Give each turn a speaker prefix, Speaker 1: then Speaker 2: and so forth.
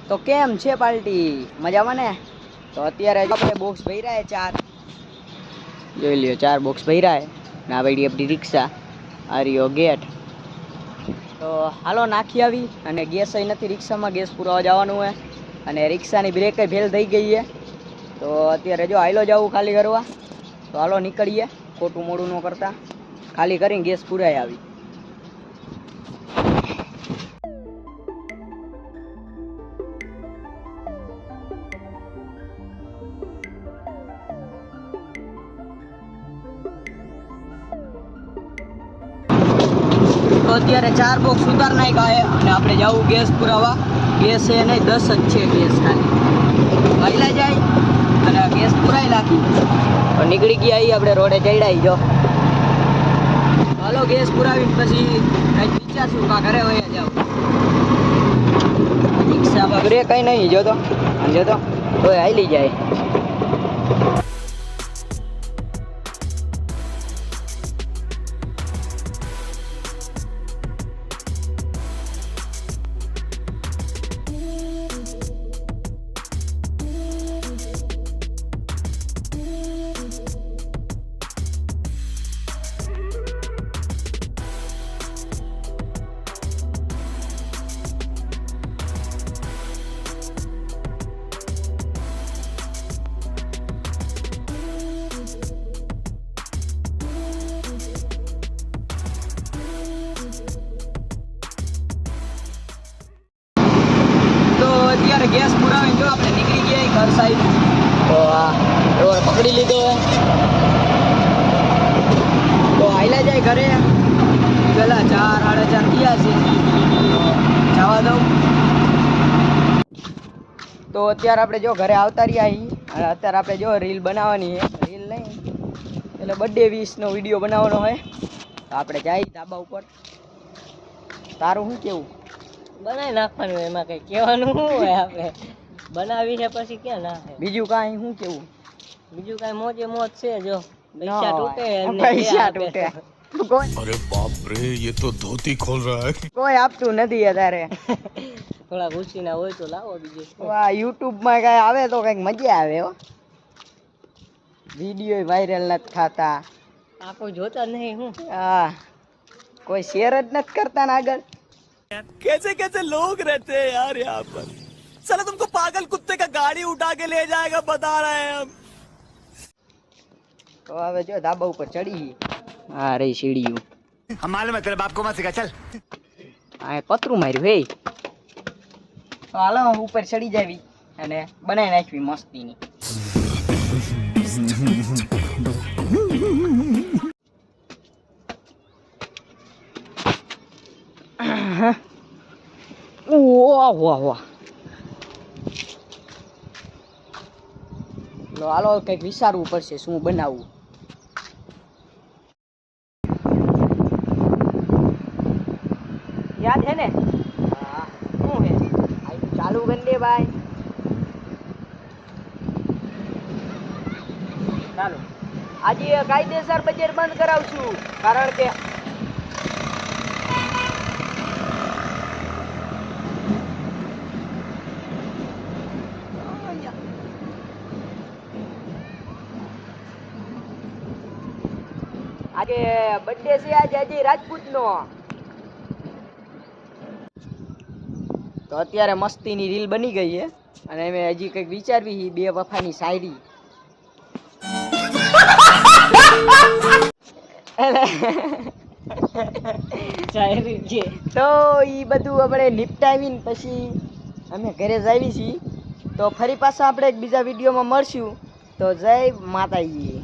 Speaker 1: તો કેમ છે પાર્ટી મજામાં ને? તો અત્યારે આપણે બોક્સ ભર્યા છે 4 જોઈ લ્યો 4 બોક્સ ભર્યા છે ને આ પડી આપણી રિક્ષા આ રહ્યો ગેટ તો હાલો નાખી આવી અને ગેસ નથી રિક્ષામાં ગેસ પુરાવા જવાનું હોય અને રિક્ષાની બ્રેક ફેલ થઈ ગઈ છે તો અત્યારે જો હાલો જાવું ખાલી કરવા તો હાલો નીકળીએ ખોટું મોડું ન કરતા ખાલી કરીને ગેસ પુરાઈ આવી તો અત્યારે 4 બોક્સ ઉતાર નાખ્યા છે અને આપણે જવું ગેસ પુરાવા ગેસ છે નહીં 10 જ છે ગેસ ખાલી પહેલા જાય અને ગેસ પુરાઈ નાખી તો નીકળી ગયા અહીં આપણે રોડે ચડાઈ જો હાલો ગેસ પુરાવી પછી કંઈક વિચારશું કા ઘરે વયા જાવ રિક્ષામાં બ્રેક કંઈ નહીં જોતો તો હાલી જાય અત્યારે ગેસ પુરાવીને જો આપણે નીકળી ગયા ઘર સાઈડ તો આ રોડ પકડી લીધો તો આયલા જાય ઘરે પેલા 4 સાડા 4 થયા છે જવા દઉં તો અત્યારે આપણે જો ઘરે આવતા રહ્યા અહીં અને અત્યારે આપણે જો રીલ બનાવવાની છે રીલ નહીં એટલે બર્થડે વિશનો વિડીયો બનાવવાનો હોય તો આપણે જાય ધાબા ઉપર તારું શું કેવું
Speaker 2: બનાવી નાખવાનું એમાં કઈ કહેવાનું શું હોય આપણે બનાવી છે પછી ક્યાં ના
Speaker 1: બીજું કાંઈ શું કેવું
Speaker 2: બીજું કાંઈ મોજે મોજ છે જો
Speaker 1: પૈસા તૂટે
Speaker 3: अरे बाप रे ये तो धोती खोल रहा है
Speaker 1: કોઈ આપતું નથી અત્યારે
Speaker 2: થોડા ઘૂસીના હોય તો લાવો બીજું
Speaker 1: વાહ YouTube માં કઈ આવે તો કઈક મજા આવે હો વિડિયો વાયરલ નથી થતા
Speaker 2: આ કોઈ જોતા નહીં હું
Speaker 1: હા કોઈ શેર જ નથી કરતા ને આગળ
Speaker 3: कैसे कैसे लोग रहते हैं यार यहाँ पर साला तुमको पागल कुत्ते का गाड़ी उठा के ले जाएगा बता रहे हैं हम
Speaker 1: તો હવે જો ધાબા ઉપર ચડી હા રે સીડીયું
Speaker 3: हमारे में तेरे बाप को मत सिखा चल
Speaker 1: આ પતરું માર્યું હે તો હાલો ઉપર ચડી જાવી અને બનાવી નાખવી મસ્તીની વાહ વાહ વાહ લો હાલો કંઈક વિચારવું પડશે શું બનાવવું યાદ હે ને હા શું હે આ ચાલુ કરી દે ભાઈ ચાલો આજે કાયદેસર બજાર બંધ કરાવશું કારણ કે આજે બર્થડે છે આજે અજય રાજપૂતનો તો અત્યારે મસ્તીની રીલ બની ગઈ છે અને મેં હજી કંઈક વિચારવી બે વફાની શાયરી
Speaker 2: શાયરી છે
Speaker 1: તો એ બધું આપણે નિપટાવીને પછી અમે ઘરે જ આવી છીએ તો ફરી પાછા આપણે એક બીજા વિડીયોમાં મળશું તો જય માતાજી